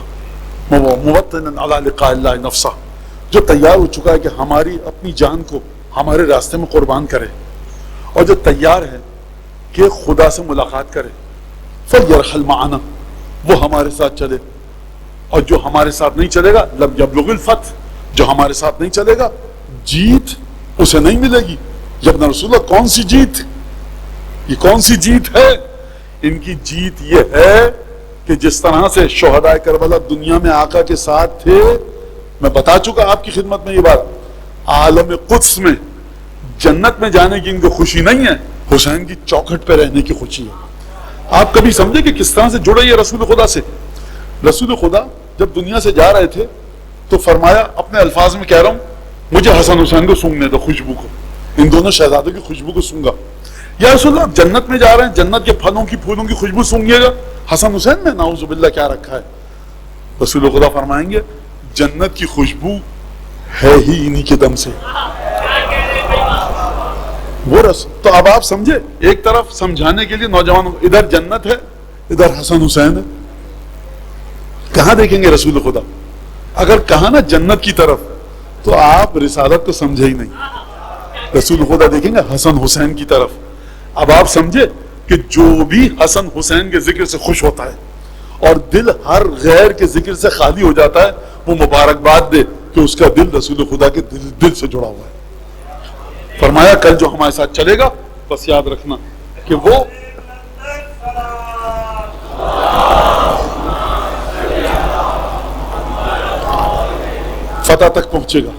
موطنا علی لقاء اللہ نفسہ، جو تیار ہو چکا ہے کہ ہماری اپنی جان کو ہمارے راستے میں قربان کرے، اور جو تیار ہے کہ خدا سے ملاقات کرے، فلیرحل معنا، وہ ہمارے ساتھ چلے، اور جو ہمارے ساتھ نہیں چلے گا لم یبلغ الفتح، جو ہمارے ساتھ نہیں چلے گا جیت اسے نہیں ملے گی۔ یا ابن رسول اللہ کون سی جیت؟ یہ کون سی جیت ہے؟ ان کی جیت یہ ہے کہ جس طرح سے شہداء کربلا دنیا میں آقا کے ساتھ تھے، میں بتا چکا آپ کی خدمت میں یہ بات، عالم قدس میں جنت میں جانے کی ان کو خوشی نہیں ہے، حسین کی چوکھٹ پہ رہنے کی خوشی ہے۔ آپ کبھی سمجھے کہ کس طرح سے جڑے یہ رسول خدا سے؟ رسول خدا جب دنیا سے جا رہے تھے تو فرمایا، اپنے الفاظ میں کہہ رہا ہوں، مجھے حسن حسین کو سونگنے دو، خوشبو کو، ان دونوں شہزادوں کی خوشبو کو سونگا۔ یا رسول اللہ آپ جنت میں جا رہے ہیں، جنت کے پھلوں کی پھولوں کی خوشبو سونگیے گا، حسن حسین میں نعوذ باللہ کیا رکھا ہے؟ رسول خدا فرمائیں گے جنت کی خوشبو ہے ہی انہی کے دم سے۔ وہ تو اب آپ سمجھے، ایک طرف سمجھانے کے لیے نوجوانوں، ادھر جنت ہے ادھر حسن حسین ہے، کہاں دیکھیں گے رسول خدا؟ اگر کہا نا جنت کی طرف تو آپ رسالت کو سمجھے ہی نہیں، رسول خدا دیکھیں گے حسن حسین کی طرف۔ اب آپ سمجھے کہ جو بھی حسن حسین کے ذکر سے خوش ہوتا ہے اور دل ہر غیر کے ذکر سے خالی ہو جاتا ہے، وہ مبارکباد دے کہ اس کا دل رسول خدا کے دل سے جڑا ہوا ہے۔ فرمایا کل جو ہمارے ساتھ چلے گا بس یاد رکھنا کہ وہ فتح تک پہنچے گا،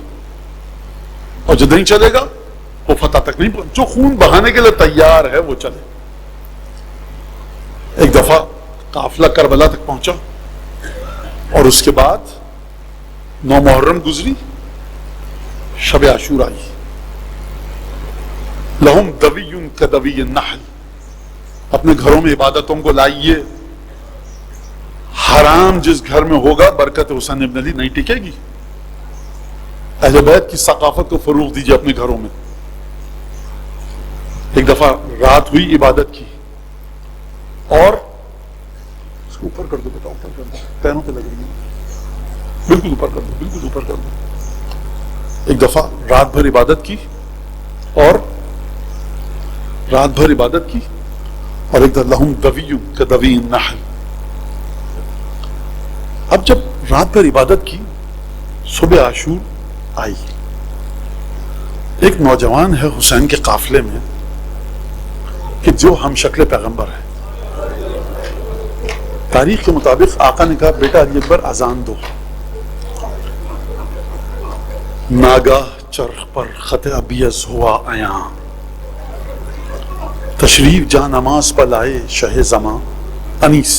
اور جو نہیں چلے گا وہ فتح تک نہیں پہنچے۔ جو خون بہانے کے لیے تیار ہے وہ چلے۔ ایک دفعہ قافلہ کربلا تک پہنچا، اور اس کے بعد 9 محرم گزری، شب عاشور آئی۔ لہم دوی کدوی النحل، اپنے گھروں میں عبادتوں کو لائیے، حرام جس گھر میں ہوگا برکت حسین ابن علی نہیں ٹکے گی۔ اہل بیت کی ثقافت کو فروغ دیجیے اپنے گھروں میں۔ ایک دفعہ رات ہوئی عبادت کی، اور اس کو اوپر کر دو بیٹا، اوپر کر دو، پیروں پہ لگ رہی ہے، بالکل اوپر کر دو، بالکل اوپر کر دو۔ ایک دفعہ رات بھر عبادت کی، اور ایک دفعہ لہم دوی کدوی النحل۔ اب جب رات بھر عبادت کی، صبح عاشور آئی، ایک نوجوان ہے حسین کے قافلے میں کہ جو ہم شکل پیغمبر ہے۔ تاریخ کے مطابق آقا نے کہا بیٹا علی اکبر اذان دو۔ ناگاہ چرخ پر خط ابیض ہوا عیاں، تشریف جا نماز پر لائے شہ زماں، انیس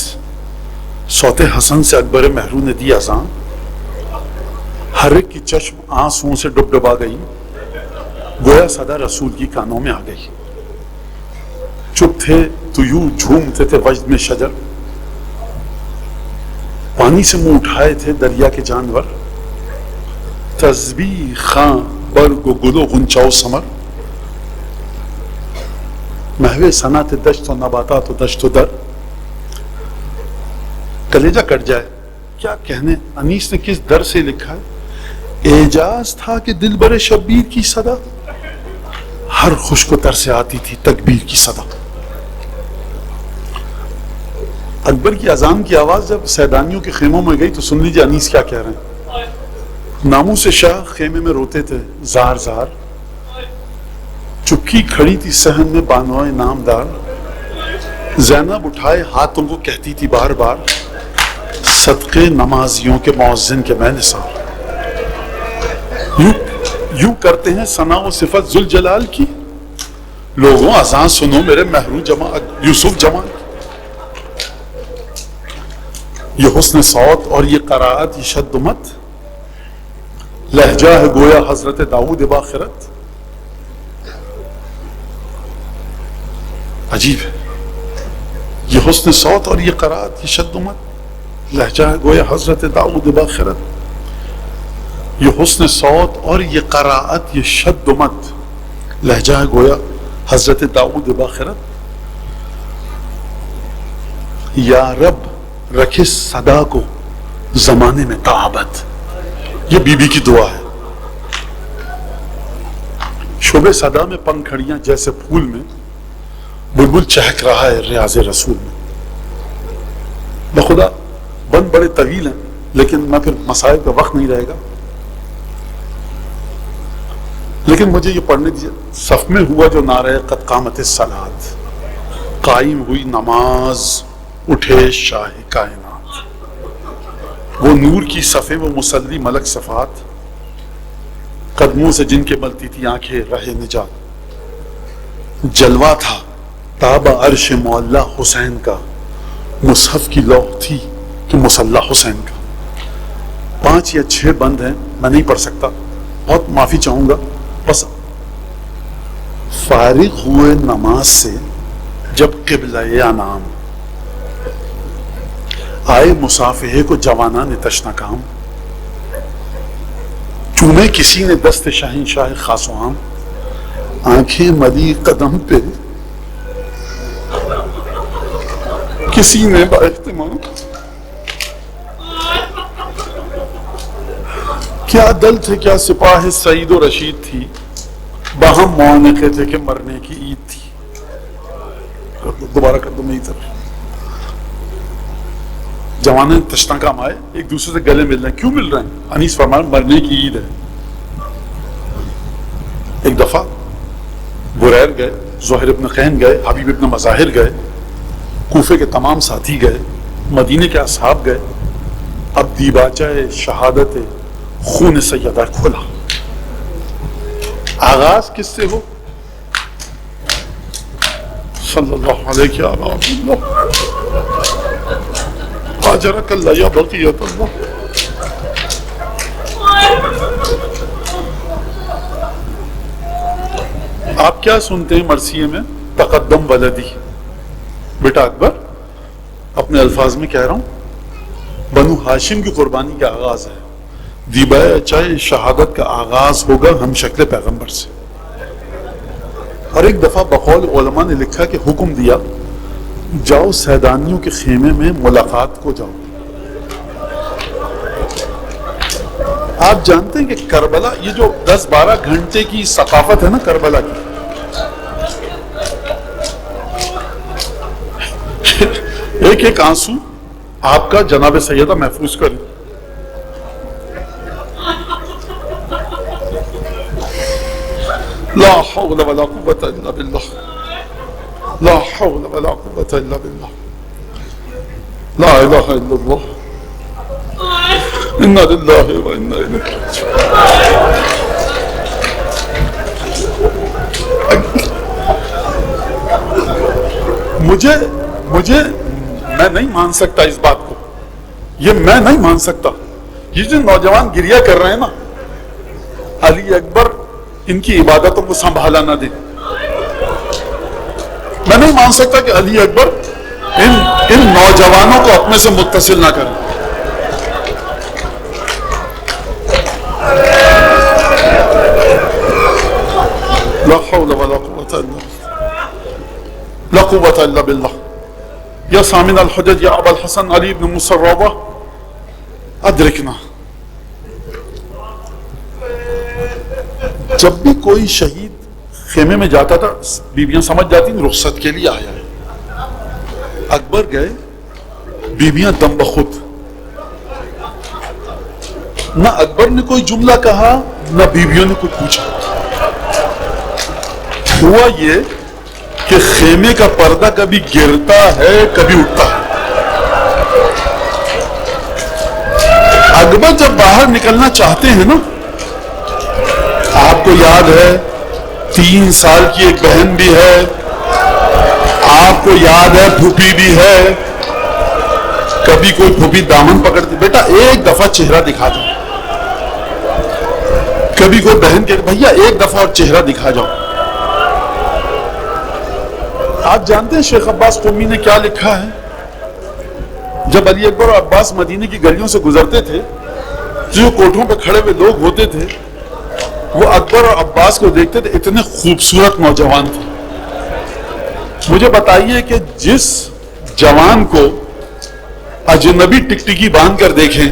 صوت حسن سے اکبر مہرو نے دی اذان، ہر ایک کی چشم آنسوؤں سے ڈبڈبا گئی، گویا صدا رسول کی کانوں میں آ گئی۔ چپ تھے تو یوں جھومتے تھے وجد میں شجر، پانی سے منہ اٹھائے تھے دریا کے جانور، تسبیح خاں برگ و گل و غنچہ و ثمر، محو صنعت دشت و نباتات و دشت و در۔ کلیجہ کٹ جائے، کیا کہنے انیس نے کس در سے لکھا ہے؟ اعجاز تھا کہ دل بر شبیر کی صدا، ہر خوش کو تر سے آتی تھی تکبیر کی صدا۔ اکبر کی اذان کی آواز جب سیدانیوں کے خیموں میں گئی تو سن لیجیے انیس کیا کہہ رہے ہیں۔ ناموس شاہ خیمے میں روتے تھے زار زار، چپکی کھڑی تھی صحن میں بانوئے نامدار، زینب اٹھائے ہاتھوں کو کہتی تھی بار بار، صدقے نمازیوں کے مؤذن کے میں نثار۔ یوں کرتے ہیں ثنا و صفت ذوالجلال کی، لوگوں اذان سنو میرے مہرو یوسف جمال۔ یہ حسن صوت اور یہ قرائت، یہ شد مت، لہجہ ہے گویا حضرت داؤد باخرت۔ عجیب ہے یہ حسن صوت اور یہ قرائت، یہ شد مت، لہجہ ہے گویا حضرت داؤد باخرت۔ یہ حسن صوت اور یہ قراءت، یہ شد و مد، لہجہ ہے گویا حضرت داؤد باخرت. یا رب رکھے صدا کو زمانے میں تعابت، یہ بی بی کی دعا ہے. شعبے صدا میں پنکھڑیاں جیسے پھول میں بلبل چہک رہا ہے ریاض رسول میں. بخدا بند بڑے طویل ہیں لیکن میں پھر مسائل کا وقت نہیں رہے گا، لیکن مجھے یہ پڑھنے دیجیے. صف میں ہوا جو نعرہ قد قامت الصلاۃ، قائم ہوئی نماز، اٹھے شاہ کائنات. وہ نور کی صفیں، وہ مصلی ملک صفات، قدموں سے جن کے ملتی تھی آنکھیں راہ نجات. جلوہ تھا تاب عرش معلا حسین کا، مصحف کی لوح تھی کہ مصلح حسین کا. 5 یا 6 بند ہیں، میں نہیں پڑھ سکتا، بہت معافی چاہوں گا. بس فارغ ہوئے نماز سے جب قبلہ انام، آئے مصافحے کو جوانان تشنہ کام. چومے کسی نے دست شہنشاہ خاص و عام، آنکھیں ملی قدم پہ کسی نے با اہتمام. کیا دل تھے کیا سپاہ سعید و رشید تھی، باہم معانقے تھے کہ مرنے کی عید تھی. دوبارہ کر دو میری طرف. جوانان تشنہ کام آئے، ایک دوسرے سے گلے مل رہے ہیں. کیوں مل رہے ہیں؟ انیس فرمایا مرنے کی عید ہے. ایک دفعہ بریر گئے، زہر ابن قین گئے، حبیب ابن مظاہر گئے، کوفے کے تمام ساتھی گئے، مدینے کے اصحاب گئے. اب دیباچہ شہادت خون سیدہ کھلا. آغاز کس سے ہو؟ صلی اللہ علیہ وسلم. آجرک اللہ یا بقیت اللہ. آپ کیا سنتے ہیں مرثیے میں؟ تقدم ولدی، بیٹا اکبر. اپنے الفاظ میں کہہ رہا ہوں، بنو ہاشم کی قربانی کا آغاز ہے. دیباچہ شہادت کا آغاز ہوگا ہم شکل پیغمبر سے. اور ایک دفعہ بقول علماء نے لکھا کہ حکم دیا، جاؤ سیدانیوں کے خیمے میں ملاقات کو جاؤ. آپ جانتے ہیں کہ کربلا، یہ جو 10-12 گھنٹے کی ثقافت ہے نا کربلا کی، ایک ایک آنسو آپ کا جناب سیدہ محفوظ کریں. لا حول ولا قوة الا بالله، لا حول ولا قوة الا بالله، لا اله الا الله، انا لله وانا الیہ راجعون. مجھے میں نہیں مان سکتا اس بات کو، یہ میں نہیں مان سکتا. یہ جو نوجوان گریہ کر رہے ہیں نا، علی اکبر ان کی عبادتوں کو سنبھالا نہ دیں. میں نہیں مان سکتا کہ علی اکبر ان نوجوانوں کو اپنے سے متصل نہ کریں. لا حول ولا قوة الا بالله. یا سامن الحجج یا ابا الحسن علی بن مسروہ ادرکنا. جب بھی کوئی شہید خیمے میں جاتا تھا، بیویاں سمجھ جاتی ہیں رخصت کے لیے آیا ہے. اکبر گئے، بیویاں دم بخود. نہ اکبر نے کوئی جملہ کہا، نہ بیویوں نے کوئی پوچھا. ہوا یہ کہ خیمے کا پردہ کبھی گرتا ہے کبھی اٹھتا ہے. اکبر جب باہر نکلنا چاہتے ہیں نا، آپ کو یاد ہے 3 سال کی ایک بہن بھی ہے، آپ کو یاد ہے پھوپھی بھی ہے. کبھی کوئی پھوپھی دامن پکڑتی، بیٹا ایک دفعہ چہرہ دکھا جاؤ. کبھی کوئی بہن کہ بھیا ایک دفعہ اور چہرہ دکھا جاؤ. آپ جانتے ہیں شیخ عباس قمی نے کیا لکھا ہے؟ جب علی اکبر اور عباس مدینے کی گلیوں سے گزرتے تھے جو کوٹھوں پہ کھڑے ہوئے لوگ ہوتے تھے وہ اکبر اور عباس کو دیکھتے تھے، اتنے خوبصورت نوجوان تھے. مجھے بتائیے کہ جس جوان کو اجنبی ٹکٹکی باندھ کر دیکھیں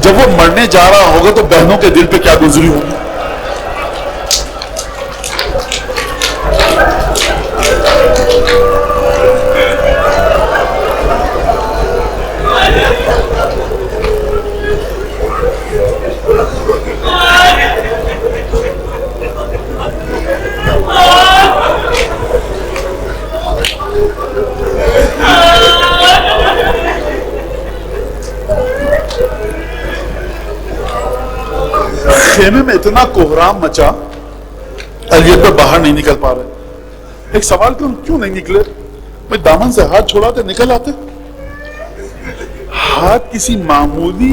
جب وہ مرنے جا رہا ہوگا تو بہنوں کے دل پہ کیا گزری ہوگی؟ خیمے میں اتنا کوہرام مچا، علی اکبر باہر نہیں نکل پا رہے. ایک سوال کروں، کیوں نہیں نکلے؟ بھائی دامن سے ہاتھ چھوڑاتے نکل آتے. ہاتھ کسی معمولی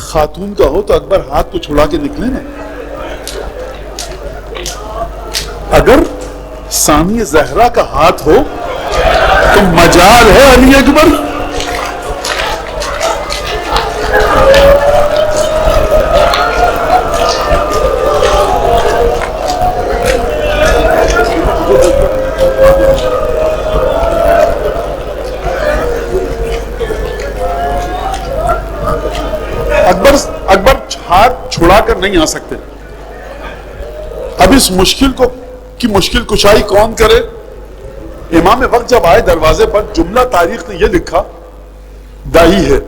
خاتون کا ہو تو اکبر ہاتھ کو چھوڑا کے نکلے نا. اگر ثانی زہرا کا ہاتھ ہو تو مجال ہے علی اکبر. اکبر ہاتھ چھڑا کر نہیں آ سکتے. اب اس مشکل کشائی کون کرے؟ امام وقت جب آئے دروازے پر، جملہ تاریخ نے یہ لکھا، دائی ہے.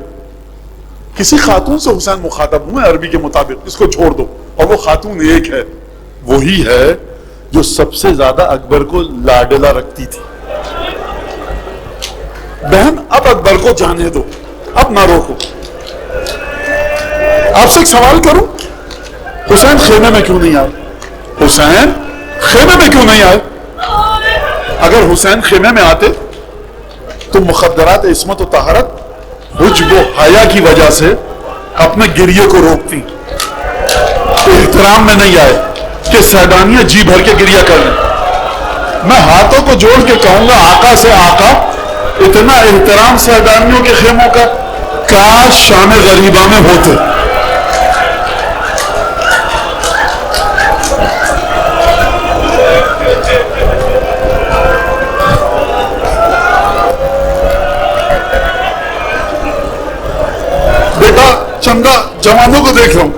کسی خاتون سے حسین مخاطب ہوئے عربی کے مطابق، اس کو چھوڑ دو. اور وہ خاتون ایک ہے، وہی ہے جو سب سے زیادہ اکبر کو لاڈلا رکھتی تھی. بہن اب اکبر کو جانے دو، اب نہ روکو. آپ سے ایک سوال کروں، حسین خیمے میں کیوں نہیں آئے؟ حسین خیمے میں کیوں نہیں آئے؟ اگر حسین خیمے میں آتے تو مخدرات عصمت و طہارت حجب و حیا کی وجہ سے اپنے گریے کو روکتی. احترام میں نہیں آئے کہ سیدانیاں جی بھر کے گریہ کر لیں. میں ہاتھوں کو جوڑ کے کہوں گا، آقا سے آقا، اتنا احترام سیدانیوں کے خیموں کا کاش شام غریبہ میں ہوتے. بیٹا چندہ جوانوں کو دیکھ رہا ہوں،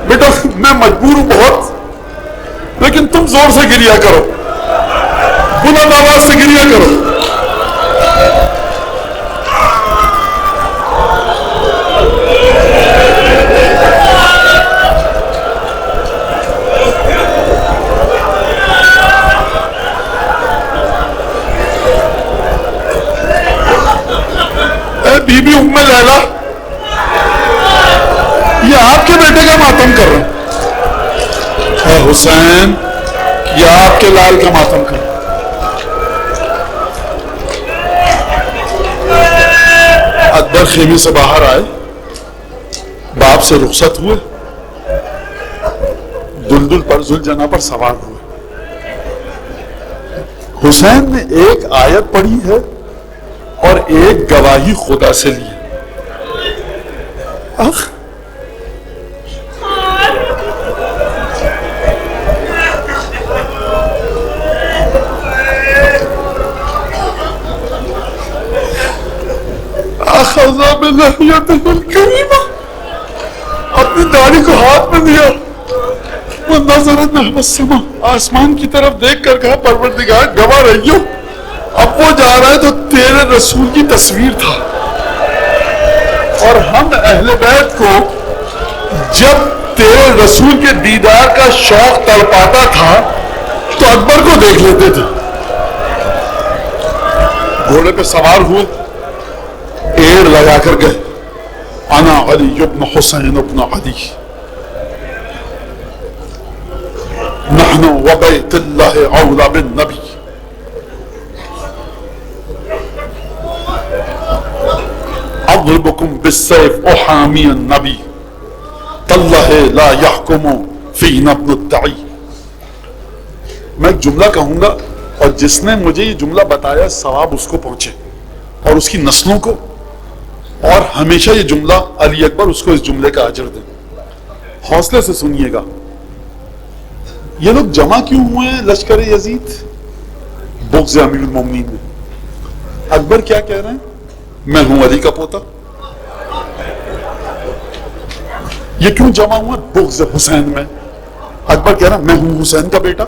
بیٹا میں مجبور ہوں بہت، لیکن تم زور سے گریہ کرو، بلند آواز سے گریہ کرو. بی بی ام لیلا، یہ آپ کے بیٹے کا ماتم کر رہے ہیں. اے حسین، یہ آپ کے لال کا ماتم کر رہے ہیں. اکبر خیمے سے باہر آئے، باپ سے رخصت ہوئے، دلدل پر ذوالجناح پر سوار ہوئے. حسین نے ایک آیت پڑھی ہے اور ایک گواہی خدا سے لی. اپنی داڑھی کو ہاتھ میں دیا، وہ نظرت نحو السما، آسمان کی طرف دیکھ کر کہا، پروردگار گواہ رہیو، اب وہ جا رہا ہے تو تیرے رسول کی تصویر تھا. اور ہم اہل بیت کو جب تیرے رسول کے دیدار کا شوق تڑپاتا تھا تو اکبر کو دیکھ لیتے تھے. گھوڑے پہ سوار ہوئے، ایڑ لگا کر گئے، انا علی ابن حسین ابن علی، نحن وبیت اللہ اولا بالنبی. اضربکم بالسیف احامی النبی، تاللہ لا یحکم فینا ابن الدعی. میں ایک جملہ کہوں گا اور جس نے مجھے یہ جملہ بتایا ثواب اس کو پہنچے اور اس کی نسلوں کو. اور ہمیشہ یہ جملہ علی اکبر اس کو اس جملے کا اجر دیں. حوصلے سے سنیے گا. یہ لوگ جمع کیوں ہوئے ہیں لشکر یزید؟ بغض امیر المومنین میں. اکبر کیا کہہ رہے ہیں؟ میں ہوں علی کا پوتا. یہ کیوں جمع ہوا؟ بغض حسین میں. اکبر کہہ رہا ہے میں ہوں حسین کا بیٹا.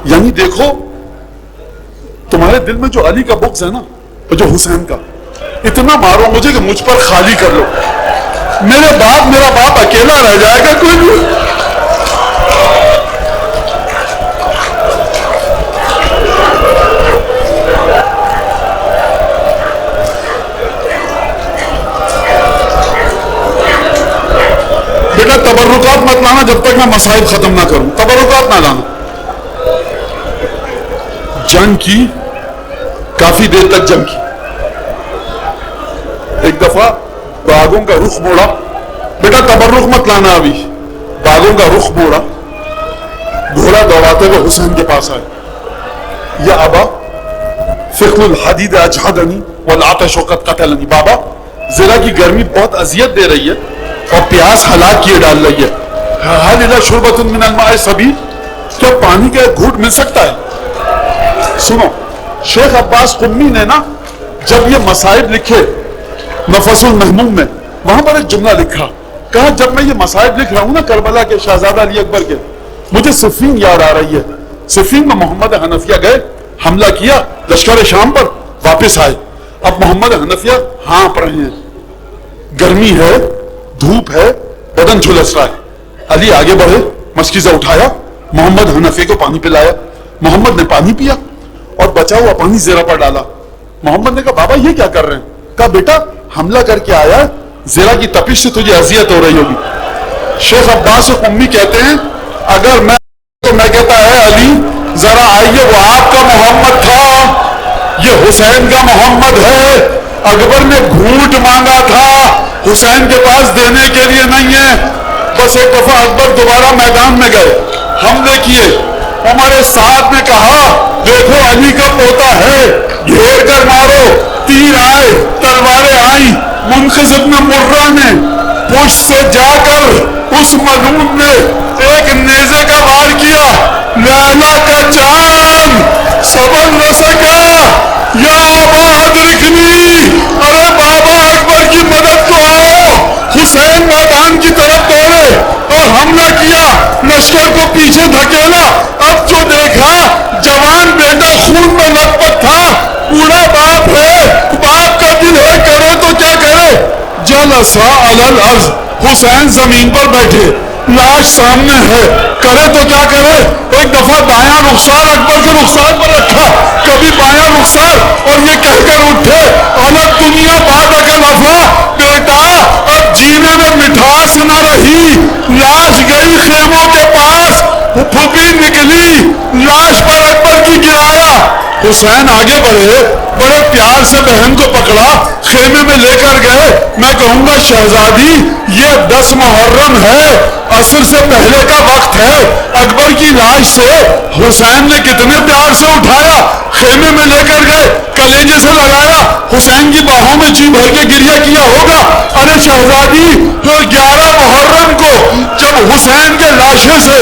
یعنی دیکھو تمہارے دل میں جو علی کا بغض ہے نا، جو حسین کا، اتنا مارو مجھے کہ مجھ پر خالی کر لو. میرا باپ اکیلا رہ جائے گا. کوئی نہیں. بیٹا تبرکات مت لانا جب تک میں مصائب ختم نہ کروں. تبرکات نہ لانا. جنگ کی کافی دیر تک جنگ کی. ایک دفعہ باغوں کا رخ موڑا. بیٹا تبرک مت لانا. ابھی باغوں کا رخ موڑا. گھوڑا دوڑاتے ہوئے حسین کے پاس آئے. یا ابا فقل الحدید اجہدنی والعطش قد قتلنی. بابا ذرا کی گرمی بہت اذیت دے رہی ہے اور پیاس ہلاک کیے ڈال رہی ہے. حل الی شربۃ من الماء سبیل. کیا پانی کا ایک گھونٹ مل سکتا ہے؟ سنو، شیخ عباس قمی نے نا جب یہ مصائب لکھے نفس المحموم میں، وہاں پر ایک جملہ لکھا. کہا جب میں یہ مصائب لکھ رہا ہوں نا کربلا کے شہزادہ علی اکبر کے، مجھے صفین یاد آ رہی ہے. صفین میں محمد حنفیہ گئے، حملہ کیا لشکر شام پر، واپس آئے. اب محمد حنفیہ ہانپ رہے ہیں، گرمی ہے، دھوپ ہے، بدن جھلس رہا ہے. علی آگے بڑھے، مشکیزہ اٹھایا، محمد حنفی کو پانی پلایا. محمد نے پانی پیا اور بچا ہوا پانی زیرہ پر ڈالا. محمد نے کہا بابا یہ کیا کر رہے ہیں؟ کہا بیٹا حملہ کر کے آیا، زیرہ کی تپش سے تجھے اذیت ہو رہی ہوگی. شیخ عباس قمی کہتے ہیں اگر میں تو میں کہتا ہے علی ذرا آئیے، وہ آپ کا محمد تھا، یہ حسین کا محمد ہے. اکبر نے گھونٹ مانگا تھا، حسین کے پاس دینے کے لیے نہیں ہے. بس ایک دفعہ اکبر دوبارہ میدان میں گئے، حملے کیے. عمر سعد نے کہا دیکھو علی کا پوتا ہے، گھیر کر مارو. تیر آئے، تلواریں آئیں. منقذ ابن مرہ نے پشت سے جا کر اس ملعون نے ایک نیزے کا وار کیا. لیلا کا چاند صبر نہ سکا. یا ابا ادرکنی، ارے بابا اکبر کی مدد کو آؤ. حسین میدان کی طرف دوڑے اور حملہ کیا، لشکر کو پیچھے دھکیلا. اب جو دیکھا جوان بیٹا خون میں لت پت تھا، بوڑھا باپ ہے، باپ کا دل ہے کرے تو کیا کرے. جلسا علی الارض، حسین زمین پر بیٹھے، لاش سامنے ہے، کرے تو کیا کرے. ایک دفعہ دایاں رخسار اکبر کے رخسار پر رکھا، کبھی بایاں رخسار، اور یہ کہہ کر اٹھے الگ دنیا بعد کا لفا. بیٹا اب جینے میں مٹھاس نہ رہی، لاش گئی خیموں کے پاس، پھوپھی نکلی، لاش پر اکبر کی گرایا. حسین آگے بڑھے، بڑے پیار سے بہن کو پکڑا، خیمے میں لے کر گئے. میں کہوں گا شہزادی یہ 10 محرم ہے، عصر سے پہلے کا وقت ہے. اکبر کی لاش سے حسین نے کتنے پیار سے اٹھایا، خیمے میں لے کر گئے، کلیجے سے لگایا، حسین کی باہوں میں جی بھر کے گریہ کیا ہوگا. ارے شہزادی 11 محرم کو جب حسین کے لاشے سے